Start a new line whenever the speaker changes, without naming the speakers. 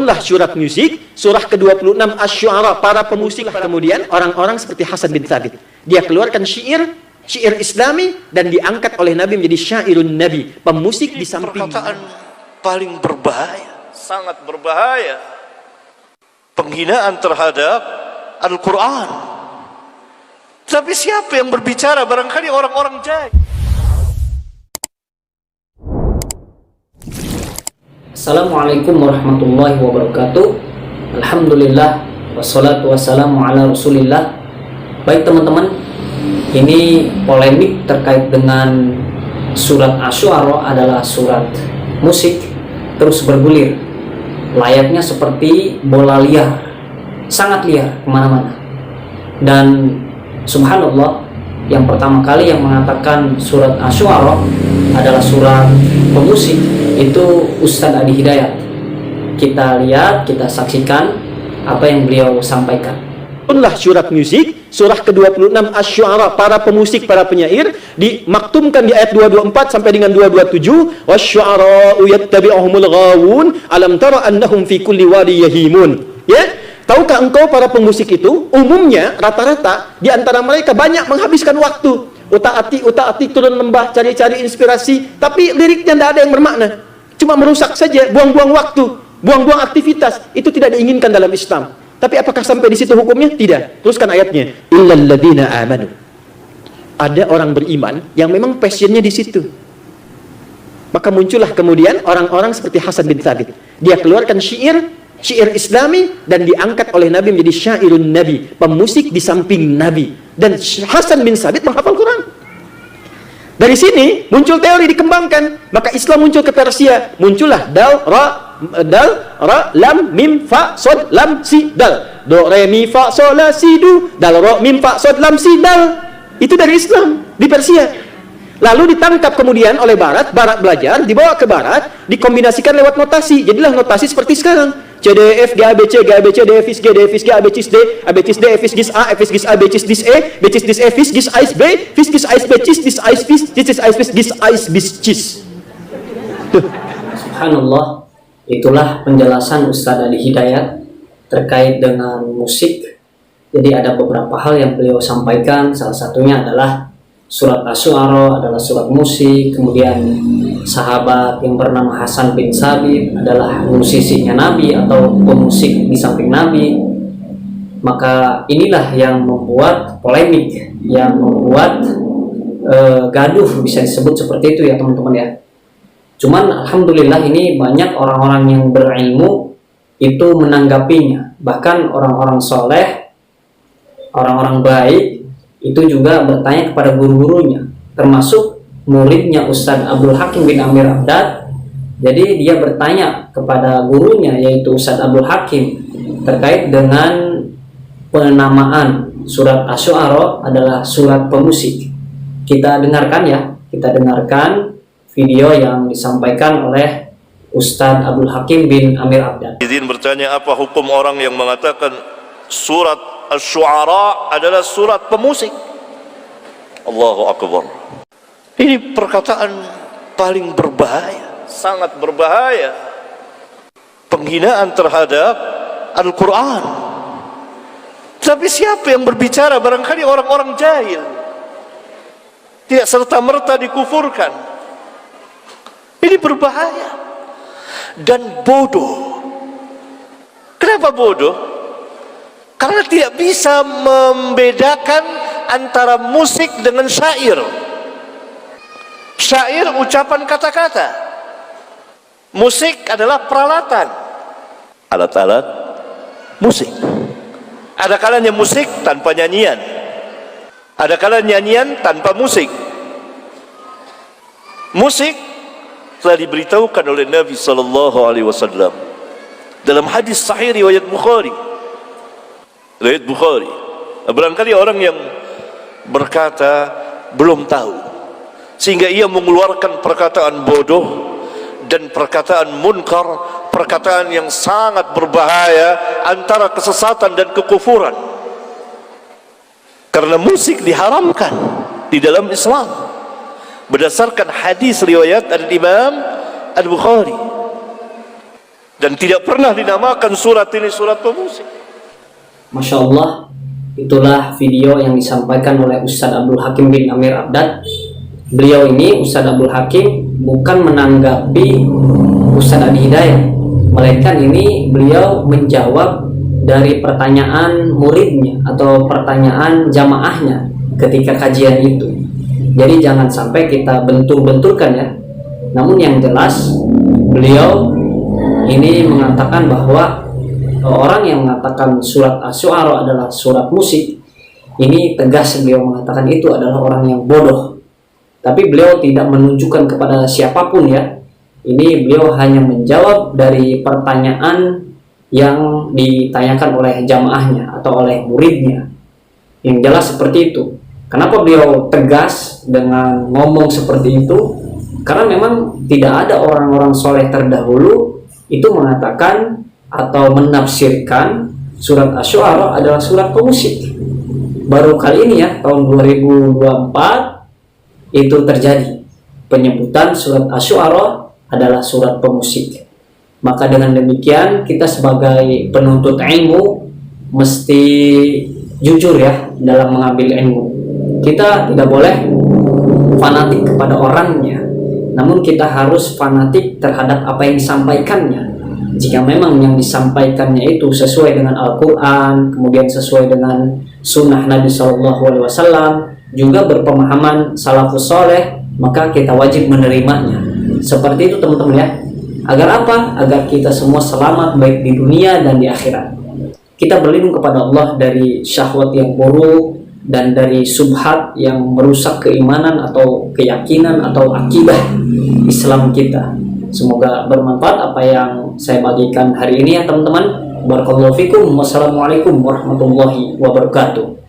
Turunlah surat musik, surah ke-26 Asy-Syu'ara, para pemusik. Kemudian orang-orang seperti Hasan bin Thabit, dia keluarkan syair Islami dan diangkat oleh Nabi menjadi syairun Nabi, pemusik di samping.
Perkataan paling berbahaya, sangat berbahaya, penghinaan terhadap Al-Quran. Tapi siapa yang berbicara? Barangkali orang-orang jahil.
Assalamualaikum warahmatullahi wabarakatuh. Alhamdulillah, wassalatu wassalamu ala rasulillah. Baik teman-teman, ini polemik terkait dengan surat Asy-Syu'ara adalah surat musik terus bergulir, layaknya seperti bola liar, sangat liar kemana-mana. Dan subhanallah, yang pertama kali yang mengatakan surat Asy-Syu'ara adalah surat pemusik itu Ustadz Adi Hidayat. Kita lihat, kita saksikan apa yang beliau sampaikan.
Turunlah surat musik, surah ke-26 Asy-Syu'ara, para pemusik, para penyair, dimaktumkan di ayat 224 sampai dengan 227. Wasy-syu'ara'u yattabi'uhumul ghawun, alam tara annahum fi kulli wadi yahimun. Ya, tahukah engkau para pemusik itu umumnya rata-rata di antara mereka banyak menghabiskan waktu utak-atik turun lembah cari-cari inspirasi, tapi liriknya tidak ada yang bermakna, cuma merusak saja, buang-buang waktu, buang-buang aktivitas. Itu tidak diinginkan dalam Islam. Tapi apakah sampai di situ hukumnya? Tidak. Teruskan ayatnya, illal ladzina amanu. Ada orang beriman yang memang passionnya di situ. Maka muncullah kemudian orang-orang seperti Hasan bin Thabit, dia keluarkan syair Islami dan diangkat oleh Nabi menjadi syairun Nabi, pemusik di samping Nabi. Dan Hasan bin Thabit menghafal Quran. Dari sini muncul teori, dikembangkan. Maka Islam muncul ke Persia, muncullah dal ra lam mim fa sod lam si dal, do re mi fa sol la si du, dal ro mim fa sod lam si dal. Itu dari Islam di Persia. Lalu ditangkap kemudian oleh Barat belajar, dibawa ke Barat, dikombinasikan lewat notasi. Jadilah notasi seperti sekarang. C, D, E, F, G, A, B, C, G, A, B, C, D, E, F, G, D, E, F, G, A, B, C, D, A, B, C, D, F, G, A, F, G, A, B, C, D, E, B, C, D, E, F, G, A, B, F, G, A, B, C, D, A, F, G, A, B, C.
Subhanallah, itulah penjelasan Ustadz Adi Hidayat terkait dengan musik. Jadi ada beberapa hal yang beliau sampaikan, salah satunya adalah surat Asy-Syu'ara adalah surat musik. Kemudian sahabat yang bernama Hasan bin Thabit adalah musisinya Nabi atau pemusik di samping Nabi. Maka inilah yang membuat polemik, yang membuat gaduh, bisa disebut seperti itu ya teman-teman ya. Cuman alhamdulillah ini banyak orang-orang yang berilmu itu menanggapinya. Bahkan orang-orang soleh, orang-orang baik itu juga bertanya kepada guru-gurunya, termasuk muridnya Ustadz Abdul Hakim bin Amir Abdad. Jadi dia bertanya kepada gurunya, yaitu Ustadz Abdul Hakim, terkait dengan penamaan surat Asy-Syu'ara adalah surat pemusik. Kita dengarkan ya, kita dengarkan video yang disampaikan oleh Ustadz Abdul Hakim bin Amir Abdad.
Izin bertanya, apa hukum orang yang mengatakan surat Asy-Syu'ara adalah surat pemusik? Allahu Akbar. Ini perkataan paling berbahaya, sangat berbahaya, penghinaan terhadap Al-Quran. Tapi siapa yang berbicara? Barangkali orang-orang jahil, tidak serta-merta dikufurkan. Ini berbahaya dan bodoh. Kenapa bodoh? Karena tidak bisa membedakan antara musik dengan syair. Syair ucapan kata-kata, musik adalah peralatan, alat-alat musik. Ada kalanya musik tanpa nyanyian, ada kalanya nyanyian tanpa musik. Musik telah diberitahukan oleh Nabi SAW dalam hadis sahih riwayat Bukhari. Barangkali orang yang berkata belum tahu, sehingga ia mengeluarkan perkataan bodoh dan perkataan munkar, perkataan yang sangat berbahaya antara kesesatan dan kekufuran. Karena musik diharamkan di dalam Islam berdasarkan hadis riwayat Al-Imam Al-Bukhari. dan tidak pernah dinamakan surat ini surat pemusik.
Masya Allah, itulah video yang disampaikan oleh Ustadz Abdul Hakim bin Amir Abdad. Beliau ini, Ustadz Abdul Hakim, bukan menanggapi Ustadz Adi Hidayat, melainkan ini beliau menjawab dari pertanyaan muridnya atau pertanyaan jamaahnya ketika kajian itu. Jadi jangan sampai kita bentur-benturkan ya. Namun yang jelas beliau ini mengatakan bahwa orang yang mengatakan surat Asy-Syu'ara adalah surat musik, ini tegas beliau mengatakan itu adalah orang yang bodoh. Tapi beliau tidak menunjukkan kepada siapapun ya. Ini beliau hanya menjawab dari pertanyaan yang ditanyakan oleh jamaahnya atau oleh muridnya. Yang jelas seperti itu. Kenapa beliau tegas dengan ngomong seperti itu? Karena memang tidak ada orang-orang soleh terdahulu itu mengatakan atau menafsirkan surat Asy-Syu'ara adalah surat pemusik. Baru kali ini ya, tahun 2024 itu terjadi penyebutan surat Asy-Syu'ara adalah surat pemusik. Maka dengan demikian kita sebagai penuntut ilmu mesti jujur ya dalam mengambil ilmu. Kita tidak boleh fanatik kepada orangnya, namun kita harus fanatik terhadap apa yang disampaikannya. Jika memang yang disampaikannya itu sesuai dengan Al-Quran, kemudian sesuai dengan sunnah Nabi SAW, juga berpemahaman salafus soleh, maka kita wajib menerimanya. Seperti itu teman-teman ya. Agar apa? Agar kita semua selamat baik di dunia dan di akhirat. Kita berlindung kepada Allah dari syahwat yang buruk dan dari subhat yang merusak keimanan atau keyakinan atau akidah Islam kita. Semoga bermanfaat apa yang saya bagikan hari ini ya teman-teman. Barakallahu fikum. Wassalamualaikum warahmatullahi wabarakatuh.